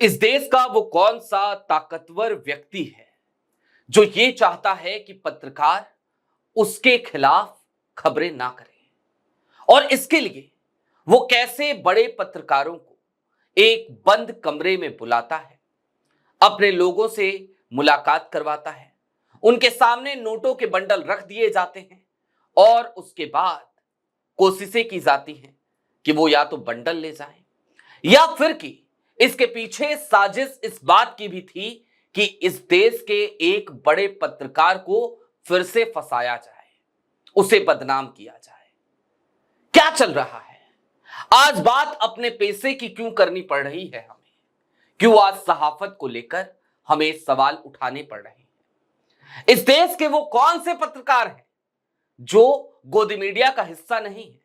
इस देश का वो कौन सा ताकतवर व्यक्ति है जो ये चाहता है कि पत्रकार उसके खिलाफ खबरें ना करें और इसके लिए वो कैसे बड़े पत्रकारों को एक बंद कमरे में बुलाता है, अपने लोगों से मुलाकात करवाता है, उनके सामने नोटों के बंडल रख दिए जाते हैं और उसके बाद कोशिशें की जाती हैं कि वो या तो बंडल ले जाएं या फिर कि इसके पीछे साजिश इस बात की भी थी कि इस देश के एक बड़े पत्रकार को फिर से फंसाया जाए, उसे बदनाम किया जाए। क्या चल रहा है? आज बात अपने पैसे की क्यों करनी पड़ रही है हमें? क्यों आज सहाफत को लेकर हमें सवाल उठाने पड़ रहे हैं? इस देश के वो कौन से पत्रकार हैं जो गोदी मीडिया का हिस्सा नहीं है,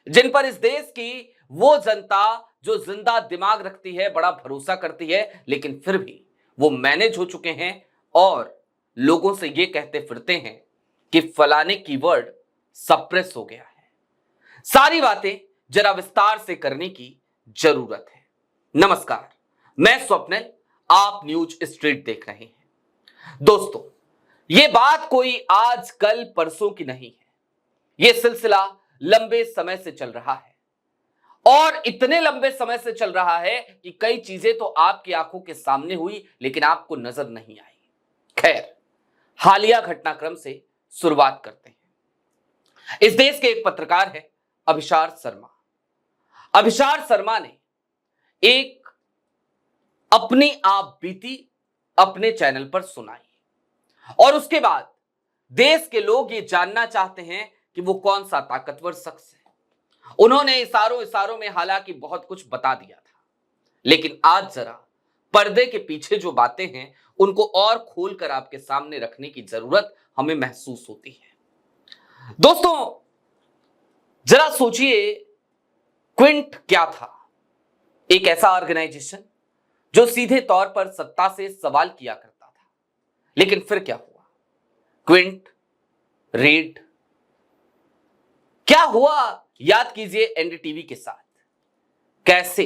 जिन पर इस देश की वो जनता जो जिंदा दिमाग रखती है, बड़ा भरोसा करती है, लेकिन फिर भी वो मैनेज हो चुके हैं और लोगों से ये कहते फिरते हैं कि फलाने कीवर्ड सप्रेस हो गया है। सारी बातें जरा विस्तार से करने की जरूरत है। नमस्कार, मैं स्वप्निल, आप न्यूज स्ट्रीट देख रहे हैं। दोस्तों, ये बात कोई आज कल परसों की नहीं है, ये सिलसिला लंबे समय से चल रहा है और इतने लंबे समय से चल रहा है कि कई चीजें तो आपकी आंखों के सामने हुई लेकिन आपको नजर नहीं आई। खैर, हालिया घटनाक्रम से शुरुआत करते हैं। इस देश के एक पत्रकार है अभिशार शर्मा। अभिशार शर्मा ने एक अपनी आप बीती अपने चैनल पर सुनाई और उसके बाद देश के लोग ये जानना चाहते हैं कि वो कौन सा ताकतवर शख्स है। उन्होंने इशारों में हालांकि बहुत कुछ बता दिया था, लेकिन आज जरा पर्दे के पीछे जो बातें हैं उनको और खोलकर आपके सामने रखने की जरूरत हमें महसूस होती है। दोस्तों, जरा सोचिए, क्विंट क्या था? एक ऐसा ऑर्गेनाइजेशन जो सीधे तौर पर सत्ता से सवाल किया करता था, लेकिन फिर क्या हुआ? क्विंट, रेड, क्या हुआ? याद कीजिए एनडीटीवी के साथ कैसे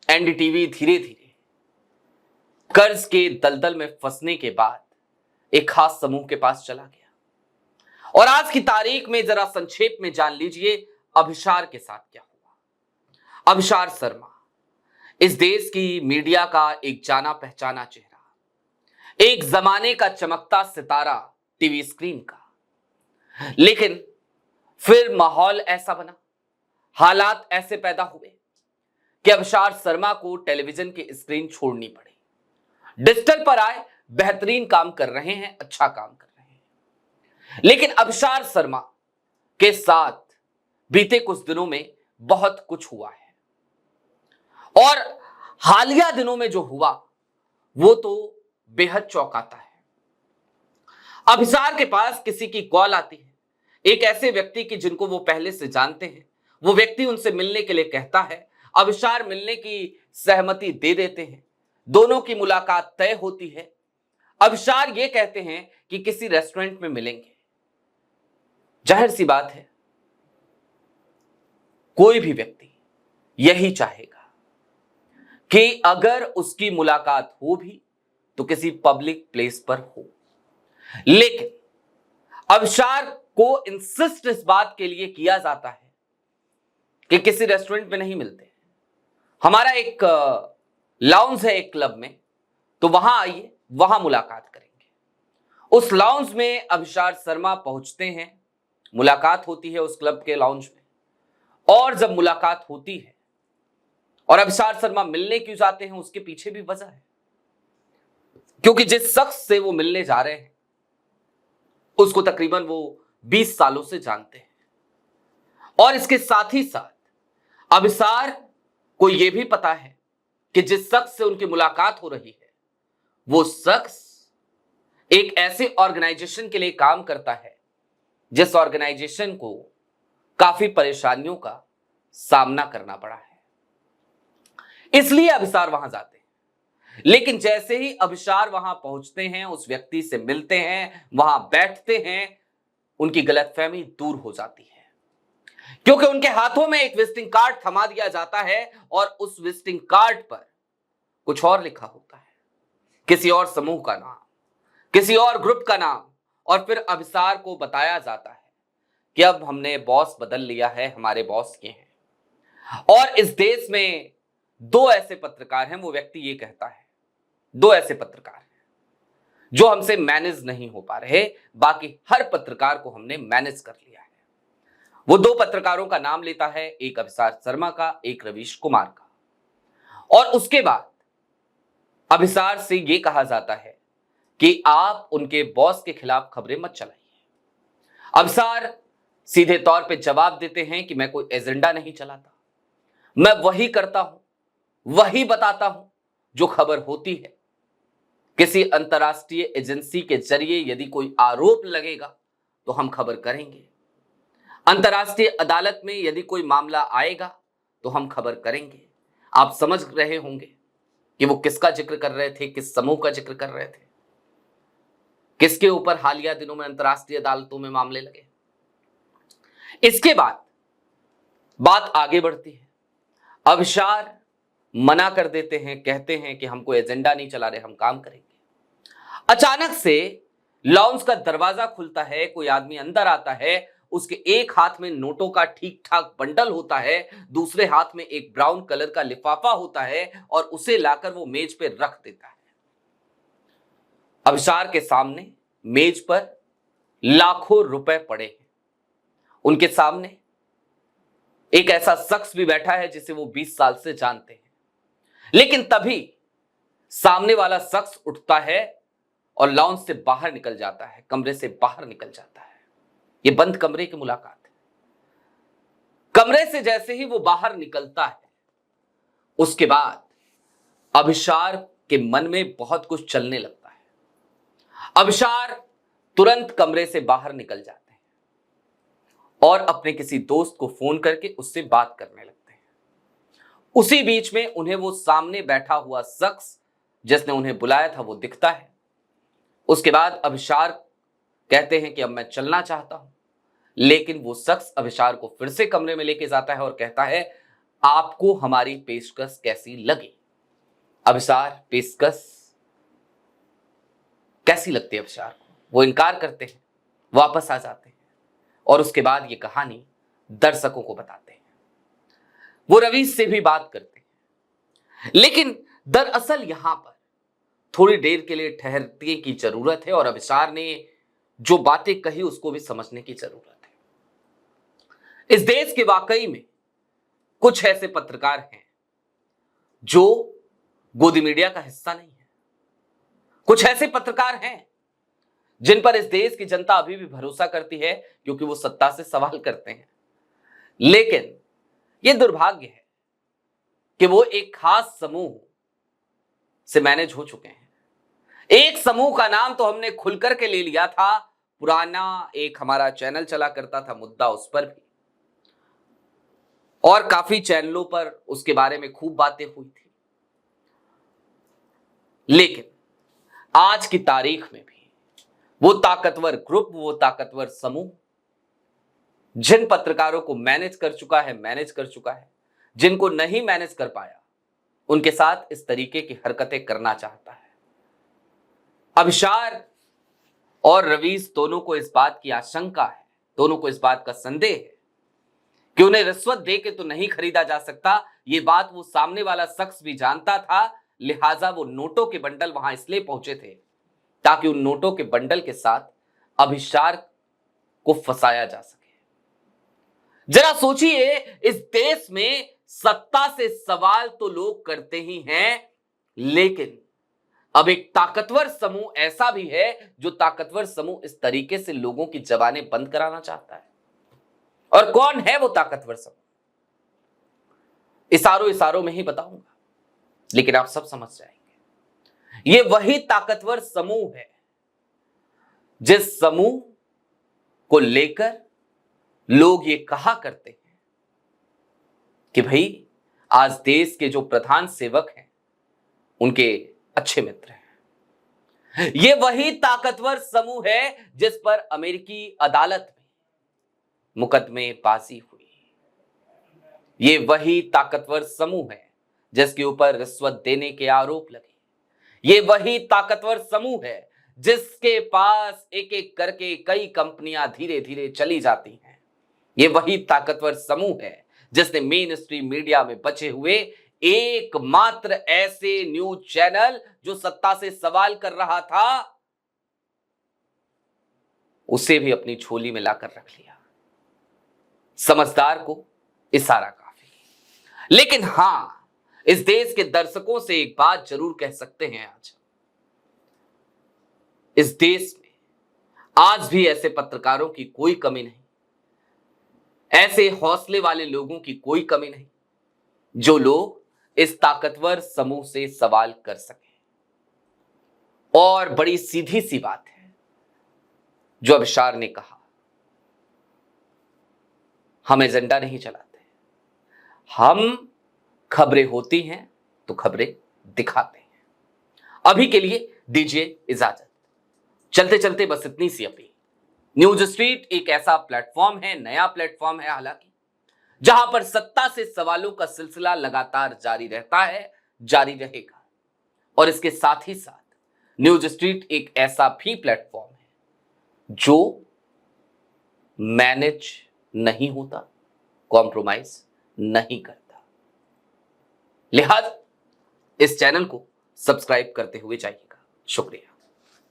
एनडीटीवी धीरे धीरे कर्ज के दलदल में फंसने के बाद एक खास समूह के पास चला गया। और आज की तारीख में जरा संक्षेप में जान लीजिए अभिशार के साथ क्या हुआ। अभिशार शर्मा इस देश की मीडिया का एक जाना पहचाना चेहरा, एक जमाने का चमकता सितारा टीवी स्क्रीन का, लेकिन फिर माहौल ऐसा बना, हालात ऐसे पैदा हुए कि अभिशार शर्मा को टेलीविजन की स्क्रीन छोड़नी पड़ी। डिजिटल पर आए, बेहतरीन काम कर रहे हैं, अच्छा काम कर रहे हैं, लेकिन अभिशार शर्मा के साथ बीते कुछ दिनों में बहुत कुछ हुआ है और हालिया दिनों में जो हुआ वो तो बेहद चौंकाता है। अभिशार के पास किसी की कॉल आती है, एक ऐसे व्यक्ति की जिनको वो पहले से जानते हैं। वो व्यक्ति उनसे मिलने के लिए कहता है, अभिशार मिलने की सहमति दे देते हैं, दोनों की मुलाकात तय होती है। अभिशार ये कहते हैं कि किसी रेस्टोरेंट में मिलेंगे। जाहिर सी बात है, कोई भी व्यक्ति यही चाहेगा कि अगर उसकी मुलाकात हो भी तो किसी पब्लिक प्लेस पर हो, लेकिन अभिशार को इंसिस्ट इस बात के लिए किया जाता है कि किसी रेस्टोरेंट में नहीं मिलते। हमारा एक लाउंज है एक क्लब में, तो वहां आइए, वहां मुलाकात करेंगे। उस लाउंज में अभिशार शर्मा पहुंचते हैं, मुलाकात होती है उस क्लब के लाउंज में। और जब मुलाकात होती है और अभिशार शर्मा मिलने क्यों जाते हैं, उसके पीछे भी वजह है, क्योंकि जिस शख्स से वो मिलने जा रहे हैं उसको तकरीबन वो 20 सालों से जानते हैं। और इसके साथ ही साथ अभिशार को यह भी पता है कि जिस शख्स से उनकी मुलाकात हो रही है वो शख्स एक ऐसे ऑर्गेनाइजेशन के लिए काम करता है जिस ऑर्गेनाइजेशन को काफी परेशानियों का सामना करना पड़ा है, इसलिए अभिशार वहां जाते हैं। लेकिन जैसे ही अभिशार वहां पहुंचते हैं, उस व्यक्ति से मिलते हैं, वहां बैठते हैं, उनकी गलतफहमी दूर हो जाती है, क्योंकि उनके हाथों में एक विजिटिंग कार्ड थमा दिया जाता है और उस विजिटिंग कार्ड पर कुछ और लिखा होता है, किसी और समूह का नाम, किसी और ग्रुप का नाम, और फिर अभिसार को बताया जाता है कि अब हमने बॉस बदल लिया है, हमारे बॉस ये हैं। और इस देश में दो ऐसे पत्रकार हैं, वो व्यक्ति ये कहता है, दो ऐसे पत्रकार हैं जो हमसे मैनेज नहीं हो पा रहे, बाकी हर पत्रकार को हमने मैनेज कर लिया है। वो दो पत्रकारों का नाम लेता है, एक अभिसार शर्मा का, एक रवीश कुमार का। और उसके बाद अभिसार से ये कहा जाता है कि आप उनके बॉस के खिलाफ खबरें मत चलाइए। अभिसार सीधे तौर पे जवाब देते हैं कि मैं कोई एजेंडा नहीं चलाता, मैं वही करता हूं, वही बताता हूं जो खबर होती है। किसी अंतरराष्ट्रीय एजेंसी के जरिए यदि कोई आरोप लगेगा तो हम खबर करेंगे, अंतरराष्ट्रीय अदालत में यदि कोई मामला आएगा तो हम खबर करेंगे। आप समझ रहे होंगे कि वो किसका जिक्र कर रहे थे, किस समूह का जिक्र कर रहे थे, किसके ऊपर हालिया दिनों में अंतरराष्ट्रीय अदालतों में मामले लगे। इसके बाद बात आगे बढ़ती है। अभिसार मना कर देते हैं, कहते हैं कि हम कोई एजेंडा नहीं चला रहे, हम काम करेंगे। अचानक से लाउंज का दरवाजा खुलता है, कोई आदमी अंदर आता है, उसके एक हाथ में नोटों का ठीक ठाक बंडल होता है, दूसरे हाथ में एक ब्राउन कलर का लिफाफा होता है, और उसे लाकर वो मेज पे रख देता है। अभिसार के सामने मेज पर लाखों रुपए पड़े हैं। उनके सामने एक ऐसा शख्स भी बैठा है जिसे वो 20 साल से जानते हैं। लेकिन तभी सामने वाला शख्स उठता है और लाउंज से बाहर निकल जाता है, कमरे से बाहर निकल जाता है। ये बंद कमरे की मुलाकात है। कमरे से जैसे ही वो बाहर निकलता है, उसके बाद अभिसार के मन में बहुत कुछ चलने लगता है। अभिसार तुरंत कमरे से बाहर निकल जाते हैं और अपने किसी दोस्त को फोन करके उससे बात करने लगते हैं। उसी बीच में उन्हें वो सामने बैठा हुआ शख्स जिसने उन्हें बुलाया था वो दिखता है। उसके बाद अभिसार कहते हैं कि अब मैं चलना चाहता हूं, लेकिन वो शख्स अभिसार को फिर से कमरे में लेके जाता है और कहता है, आपको हमारी पेशकश कैसी लगी? अभिसार, पेशकश कैसी लगती है अभिसार को? वो इनकार करते हैं, वापस आ जाते हैं और उसके बाद ये कहानी दर्शकों को बताते हैं। वो रवीश से भी बात करते हैं, लेकिन दरअसल यहां पर थोड़ी देर के लिए ठहरने की जरूरत है और अभिसार ने जो बातें कही उसको भी समझने की जरूरत है। इस देश के वाकई में कुछ ऐसे पत्रकार हैं जो गोदी मीडिया का हिस्सा नहीं है। कुछ ऐसे पत्रकार हैं जिन पर इस देश की जनता अभी भी भरोसा करती है क्योंकि वो सत्ता से सवाल करते हैं। लेकिन यह दुर्भाग्य है कि वो एक खास समूह से मैनेज हो चुके हैं। एक समूह का नाम तो हमने खुलकर के ले लिया था, पुराना एक हमारा चैनल चला करता था मुद्दा, उस पर भी, और काफी चैनलों पर उसके बारे में खूब बातें हुई थी। लेकिन आज की तारीख में भी वो ताकतवर ग्रुप, वो ताकतवर समूह जिन पत्रकारों को मैनेज कर चुका है, जिनको नहीं मैनेज कर पाया उनके साथ इस तरीके की हरकतें करना चाहता है। अभिसार और रवीश दोनों को इस बात की आशंका है, दोनों को इस बात का संदेह है कि उन्हें रिश्वत दे के तो नहीं खरीदा जा सकता। ये बात वो सामने वाला शख्स भी जानता था, लिहाजा वो नोटों के बंडल वहां इसलिए पहुंचे थे ताकि उन नोटों के बंडल के साथ अभिसार को फंसाया जा सके। जरा सोचिए, इस देश में सत्ता से सवाल तो लोग करते ही हैं, लेकिन अब एक ताकतवर समूह ऐसा भी है जो ताकतवर समूह इस तरीके से लोगों की जबानें बंद कराना चाहता है। और कौन है वो ताकतवर समूह? इशारों में ही बताऊंगा, लेकिन आप सब समझ जाएंगे। ये वही ताकतवर समूह है जिस समूह को लेकर लोग ये कहा करते हैं कि भाई आज देश के जो प्रधान सेवक हैं उनके अच्छे मित्र हैं। ये वही ताकतवर समूह है जिस पर अमेरिकी अदालत में मुकदमेबाजी हुई। ये वही ताकतवर समूह है जिसके ऊपर रिश्वत देने के आरोप लगे। ये वही ताकतवर समूह है जिसके पास एक एक करके कई कंपनियां धीरे धीरे चली जाती हैं। ये वही ताकतवर समूह है जिसने मेन स्ट्रीम मीडिया में बचे हुए एकमात्र ऐसे न्यूज चैनल जो सत्ता से सवाल कर रहा था उसे भी अपनी झोली में लाकर रख लिया। समझदार को इशारा काफी। लेकिन हां, इस देश के दर्शकों से एक बात जरूर कह सकते हैं, आज इस देश में आज भी ऐसे पत्रकारों की कोई कमी नहीं, ऐसे हौसले वाले लोगों की कोई कमी नहीं जो लोग इस ताकतवर समूह से सवाल कर सकें। और बड़ी सीधी सी बात है जो अभिशार ने कहा, हम एजेंडा नहीं चलाते, हम खबरें होती हैं तो खबरें दिखाते हैं। अभी के लिए दीजिए इजाजत। चलते चलते बस इतनी सी अपील। न्यूज स्ट्रीट एक ऐसा प्लेटफॉर्म है, नया प्लेटफॉर्म है हालांकि, जहां पर सत्ता से सवालों का सिलसिला लगातार जारी रहता है, जारी रहेगा। और इसके साथ ही साथ न्यूज स्ट्रीट एक ऐसा भी प्लेटफॉर्म है जो मैनेज नहीं होता, कॉम्प्रोमाइज नहीं करता। लिहाजा इस चैनल को सब्सक्राइब करते हुए जाइएगा। शुक्रिया।